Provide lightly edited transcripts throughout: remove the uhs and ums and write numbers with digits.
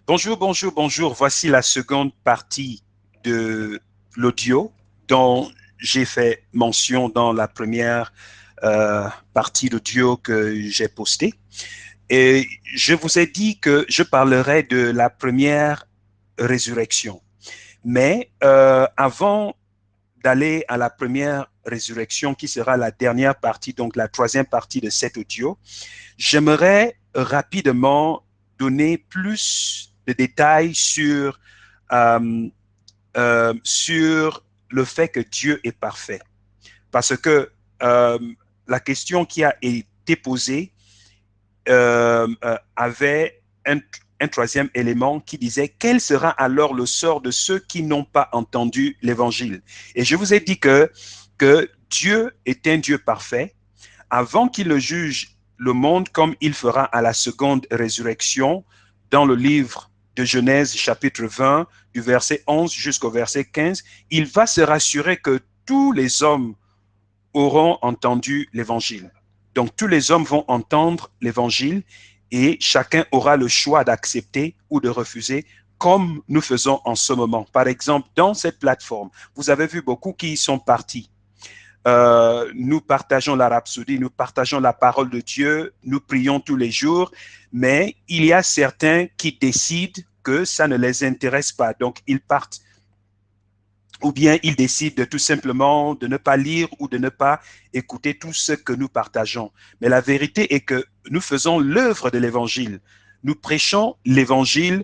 Bonjour, bonjour, bonjour. Voici la seconde partie de l'audio dont j'ai fait mention dans la première partie d'audio que j'ai postée. Et je vous ai dit que je parlerai de la première résurrection. Mais avant d'aller à la première résurrection, qui sera la dernière partie, donc la troisième partie de cet audio, j'aimerais rapidement donner plus de détails sur le fait que Dieu est parfait. Parce que euh, la question qui a été posée avait un troisième élément qui disait quel sera alors le sort de ceux qui n'ont pas entendu l'évangile. Et je vous ai dit que Dieu est un Dieu parfait. Avant qu'il ne juge le monde comme il fera à la seconde résurrection, dans le livre de Genèse chapitre 20, du verset 11 jusqu'au verset 15, il va se rassurer que tous les hommes auront entendu l'évangile. Donc tous les hommes vont entendre l'évangile et chacun aura le choix d'accepter ou de refuser comme nous faisons en ce moment. Par exemple, dans cette plateforme, vous avez vu beaucoup qui y sont partis. Nous partageons la rhapsodie, nous partageons la parole de Dieu, nous prions tous les jours, mais il y a certains qui décident que ça ne les intéresse pas, donc ils partent. Ou bien ils décident de tout simplement de ne pas lire ou de ne pas écouter tout ce que nous partageons. Mais la vérité est que nous faisons l'œuvre de l'évangile. Nous prêchons l'évangile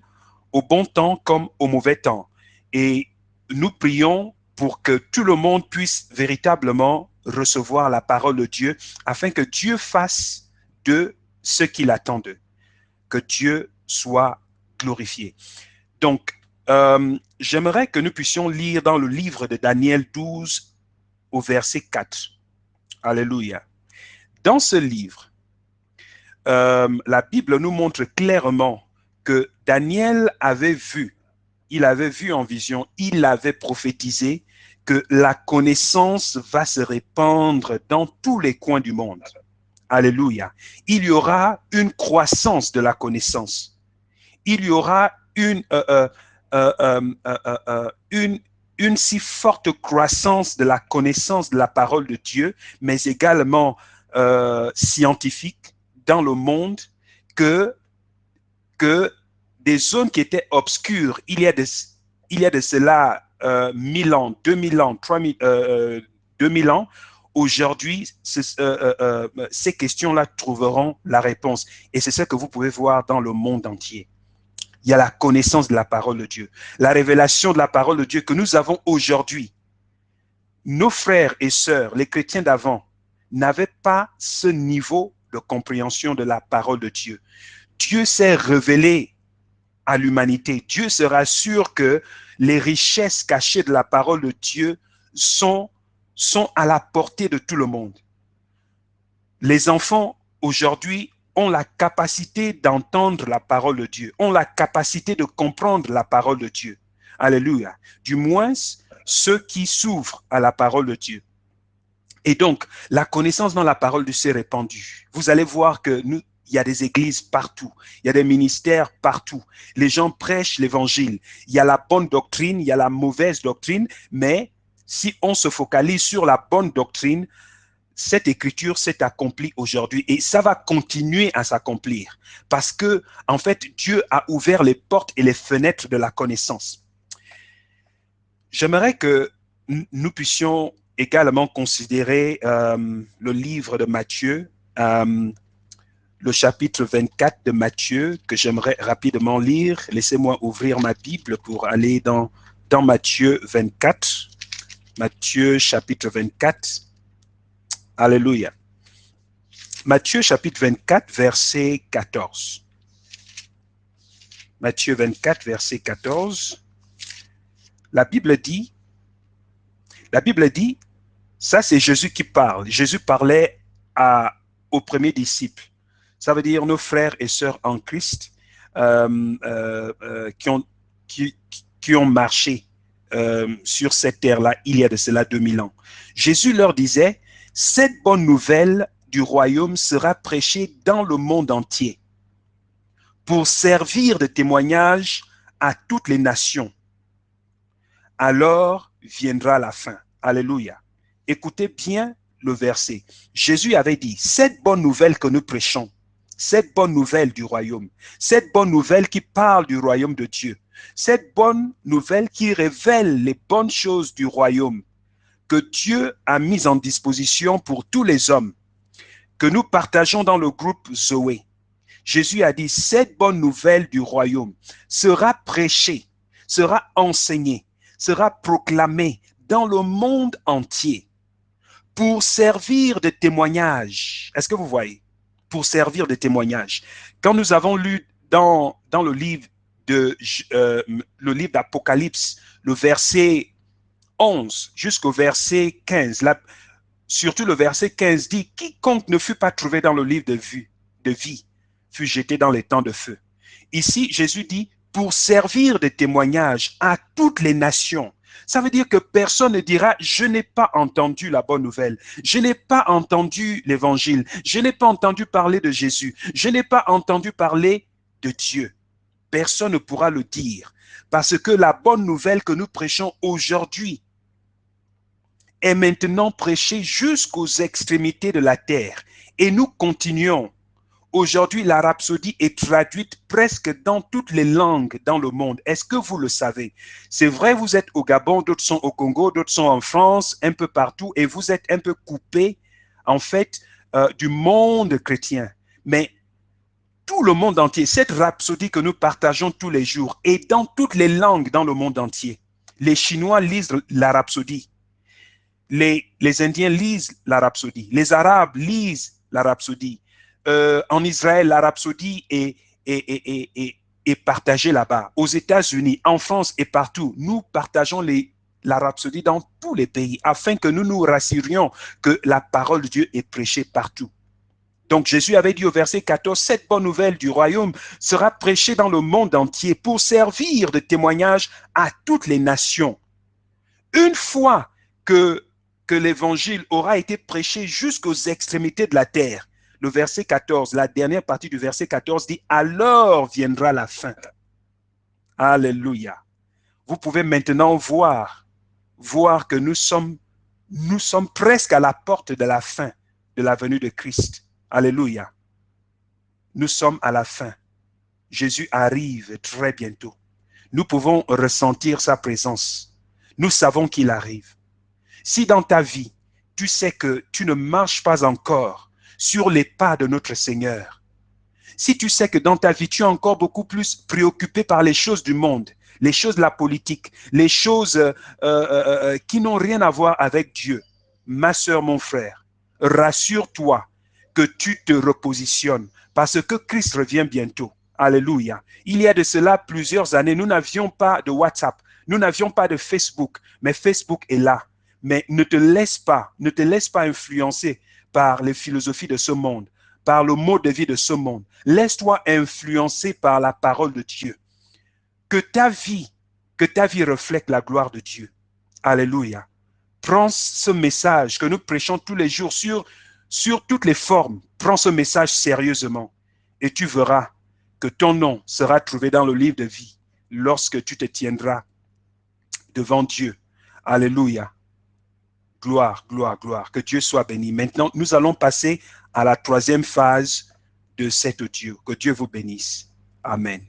au bon temps comme au mauvais temps. Et nous prions pour que tout le monde puisse véritablement recevoir la parole de Dieu afin que Dieu fasse de ce qu'il attend d'eux, que Dieu soit glorifié. Donc, j'aimerais que nous puissions lire dans le livre de Daniel 12 au verset 4. Alléluia. Dans ce livre, la Bible nous montre clairement que Daniel il avait vu en vision, il avait prophétisé que la connaissance va se répandre dans tous les coins du monde. Alléluia. Il y aura une croissance de la connaissance. Il y aura une si forte croissance de la connaissance de la parole de Dieu, mais également scientifique dans le monde que, que des zones qui étaient obscures il y a de cela 1000 ans, 2000 ans, 2000 ans, aujourd'hui, ces questions-là trouveront la réponse. Et c'est ce que vous pouvez voir dans le monde entier. Il y a la connaissance de la parole de Dieu, la révélation de la parole de Dieu que nous avons aujourd'hui. Nos frères et sœurs, les chrétiens d'avant, n'avaient pas ce niveau de compréhension de la parole de Dieu. Dieu s'est révélé à l'humanité. Dieu se rassure que les richesses cachées de la parole de Dieu sont à la portée de tout le monde. Les enfants aujourd'hui ont la capacité d'entendre la parole de Dieu, ont la capacité de comprendre la parole de Dieu. Alléluia. Du moins, ceux qui s'ouvrent à la parole de Dieu. Et donc, la connaissance dans la parole de Dieu s'est répandue. Vous allez voir que il y a des églises partout, il y a des ministères partout. Les gens prêchent l'évangile. Il y a la bonne doctrine, il y a la mauvaise doctrine, mais si on se focalise sur la bonne doctrine, cette écriture s'est accomplie aujourd'hui et ça va continuer à s'accomplir parce que, en fait, Dieu a ouvert les portes et les fenêtres de la connaissance. J'aimerais que nous puissions également considérer le livre de Matthieu, le chapitre 24 de Matthieu, que j'aimerais rapidement lire. Laissez-moi ouvrir ma Bible pour aller dans Matthieu 24. Matthieu chapitre 24. Alléluia. Matthieu chapitre 24, verset 14. Matthieu 24, verset 14. La Bible dit, ça c'est Jésus qui parle. Jésus parlait aux premiers disciples. Ça veut dire nos frères et sœurs en Christ qui ont marché sur cette terre-là il y a de cela 2000 ans. Jésus leur disait, cette bonne nouvelle du royaume sera prêchée dans le monde entier pour servir de témoignage à toutes les nations. Alors viendra la fin. Alléluia. Écoutez bien le verset. Jésus avait dit, cette bonne nouvelle que nous prêchons, cette bonne nouvelle du royaume, cette bonne nouvelle qui parle du royaume de Dieu, cette bonne nouvelle qui révèle les bonnes choses du royaume que Dieu a mis en disposition pour tous les hommes, que nous partageons dans le groupe Zoé. Jésus a dit, cette bonne nouvelle du royaume sera prêchée, sera enseignée, sera proclamée dans le monde entier pour servir de témoignage. Est-ce que vous voyez? Pour servir de témoignage. Quand nous avons lu dans le livre d'Apocalypse, le verset 11 jusqu'au verset 15, là, surtout le verset 15 dit, quiconque ne fut pas trouvé dans le livre de vie fut jeté dans les temps de feu. Ici, Jésus dit, pour servir de témoignage à toutes les nations. Ça veut dire que personne ne dira, je n'ai pas entendu la bonne nouvelle, je n'ai pas entendu l'évangile, je n'ai pas entendu parler de Jésus, je n'ai pas entendu parler de Dieu. Personne ne pourra le dire, parce que la bonne nouvelle que nous prêchons aujourd'hui est maintenant prêchée jusqu'aux extrémités de la terre. Et nous continuons. Aujourd'hui, la rhapsodie est traduite presque dans toutes les langues dans le monde. Est-ce que vous le savez? C'est vrai, vous êtes au Gabon, d'autres sont au Congo, d'autres sont en France, un peu partout, et vous êtes un peu coupés, en fait, du monde chrétien. Mais tout le monde entier, cette rhapsodie que nous partageons tous les jours est dans toutes les langues dans le monde entier. Les Chinois lisent la rhapsodie. Les Indiens lisent la rhapsodie. Les Arabes lisent la rhapsodie. En Israël, la rhapsodie est partagée là-bas. Aux États-Unis, en France et partout, nous partageons la rhapsodie dans tous les pays afin que nous nous rassurions que la parole de Dieu est prêchée partout. Donc Jésus avait dit au verset 14, cette bonne nouvelle du royaume sera prêchée dans le monde entier pour servir de témoignage à toutes les nations. Une fois que l'évangile aura été prêché jusqu'aux extrémités de la terre, le verset 14, la dernière partie du verset 14 dit, alors viendra la fin. Alléluia. Vous pouvez maintenant voir que nous sommes presque à la porte de la fin de la venue de Christ. Alléluia. Nous sommes à la fin. Jésus arrive très bientôt. Nous pouvons ressentir sa présence. Nous savons qu'il arrive. Si dans ta vie, tu sais que tu ne marches pas encore sur les pas de notre Seigneur, si tu sais que dans ta vie, tu es encore beaucoup plus préoccupé par les choses du monde, les choses de la politique, les choses qui n'ont rien à voir avec Dieu, ma sœur, mon frère, rassure-toi que tu te repositionnes parce que Christ revient bientôt. Alléluia. Il y a de cela plusieurs années, nous n'avions pas de WhatsApp, nous n'avions pas de Facebook, mais Facebook est là. Mais ne te laisse pas influencer par les philosophies de ce monde, par le mode de vie de ce monde. Laisse-toi influencer par la parole de Dieu. Que ta vie reflète la gloire de Dieu. Alléluia. Prends ce message que nous prêchons tous les jours sur toutes les formes. Prends ce message sérieusement et tu verras que ton nom sera trouvé dans le livre de vie lorsque tu te tiendras devant Dieu. Alléluia. Gloire, gloire, gloire. Que Dieu soit béni. Maintenant, nous allons passer à la troisième phase de cet audio. Que Dieu vous bénisse. Amen.